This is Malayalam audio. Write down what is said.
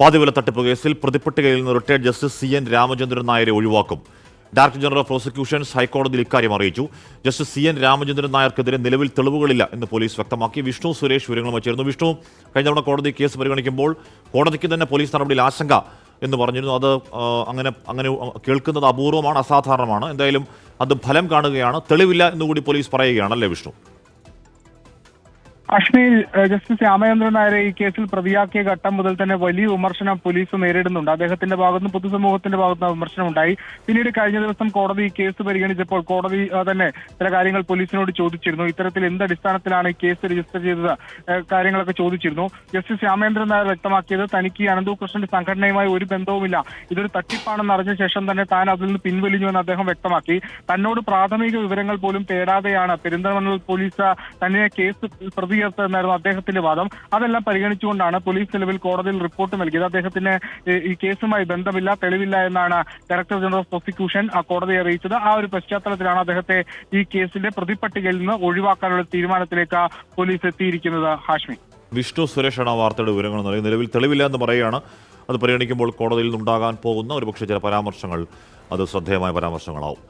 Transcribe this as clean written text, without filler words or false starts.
പാതിവില തട്ടിപ്പ് കേസിൽ പ്രതിപ്പട്ടികയിൽ നിന്ന് റിട്ടയർഡ് ജസ്റ്റിസ് CN രാമചന്ദ്രൻ നായരെ ഒഴിവാക്കും. ഡയറക്ടർ ജനറൽ ഓഫ് പ്രോസിക്യൂഷൻസ് ഹൈക്കോടതിയിൽ ഇക്കാര്യം അറിയിച്ചു. ജസ്റ്റിസ് CN രാമചന്ദ്രൻ നായർക്കെതിരെ നിലവിൽ തെളിവുകളില്ല എന്ന് പോലീസ് വ്യക്തമാക്കി. വിഷ്ണു സുരേഷ് വിവരങ്ങളുമായി ചേർന്നു. വിഷ്ണു, കഴിഞ്ഞ തവണ കോടതി കേസ് പരിഗണിക്കുമ്പോൾ കോടതിക്ക് തന്നെ പോലീസ് നടപടിയിൽ ആശങ്ക എന്ന് പറഞ്ഞിരുന്നു. അത് അങ്ങനെ കേൾക്കുന്നത് അപൂർവമാണ്, അസാധാരണമാണ്. എന്തായാലും അത് ഫലം കാണുകയാണ്. തെളിവില്ല എന്നുകൂടി പോലീസ് പറയുകയാണല്ലേ വിഷ്ണു? കാശ്മീർ ജസ്റ്റിസ് രാമചന്ദ്രൻ നായരെ ഈ കേസിൽ പ്രതിയാക്കിയ ഘട്ടം മുതൽ തന്നെ വലിയ വിമർശനം പോലീസ് നേരിടുന്നുണ്ട്. അദ്ദേഹത്തിന്റെ ഭാഗത്തുനിന്ന് പൊതുസമൂഹത്തിന്റെ ഭാഗത്തുനിന്ന് വിമർശനം ഉണ്ടായി. പിന്നീട് കഴിഞ്ഞ ദിവസം കോടതി ഈ കേസ് പരിഗണിച്ചപ്പോൾ കോടതി തന്നെ ചില കാര്യങ്ങൾ പോലീസിനോട് ചോദിച്ചിരുന്നു. ഇത്തരത്തിൽ എന്ത് അടിസ്ഥാനത്തിലാണ് ഈ കേസ് രജിസ്റ്റർ ചെയ്തത്, കാര്യങ്ങളൊക്കെ ചോദിച്ചിരുന്നു. ജസ്റ്റിസ് രാമചന്ദ്രൻ നായർ വ്യക്തമാക്കിയത് തനിക്ക് അനന്തകൃഷ്ണന്റെ സംഘടനയുമായി ഒരു ബന്ധവുമില്ല, ഇതൊരു തട്ടിപ്പാണെന്ന് അറിഞ്ഞ ശേഷം തന്നെ താൻ അതിൽ നിന്ന് പിൻവലിഞ്ഞുവെന്ന് അദ്ദേഹം വ്യക്തമാക്കി. തന്നോട് പ്രാഥമിക വിവരങ്ങൾ പോലും തേടാതെയാണ് പെരിന്തൽമണ്ണ പോലീസ് തന്നെ കേസ് പ്രതി എന്നായിരുന്നു അദ്ദേഹത്തിന്റെ വാദം. അതെല്ലാം പരിഗണിച്ചുകൊണ്ടാണ് പോലീസ് നിലവിൽ കോടതിയിൽ റിപ്പോർട്ട് നൽകിയത്. അദ്ദേഹത്തിന് ഈ കേസുമായി ബന്ധമില്ല, തെളിവില്ല എന്നാണ് ഡയറക്ടർ ജനറൽ ഓഫ് പ്രോസിക്യൂഷൻ കോടതിയെ അറിയിച്ചത്. ആ ഒരു പശ്ചാത്തലത്തിലാണ് അദ്ദേഹത്തെ ഈ കേസിന്റെ പ്രതിപ്പട്ടികയിൽ നിന്ന് ഒഴിവാക്കാനുള്ള തീരുമാനത്തിലേക്ക് പോലീസ് എത്തിയിരിക്കുന്നത്. ഹാഷ്മി, വിഷ്ണു സുരേഷാണ് ആ വാർത്തയുടെ വിവരങ്ങൾ നൽകി. നിലവിൽ തെളിവില്ല എന്ന് പറയുകയാണ്. അത് പരിഗണിക്കുമ്പോൾ കോടതിയിൽ നിന്നുണ്ടാകാൻ പോകുന്ന ഒരുപക്ഷെ ചില പരാമർശങ്ങൾ അത് ശ്രദ്ധേയമായ പരാമർശങ്ങളാവും.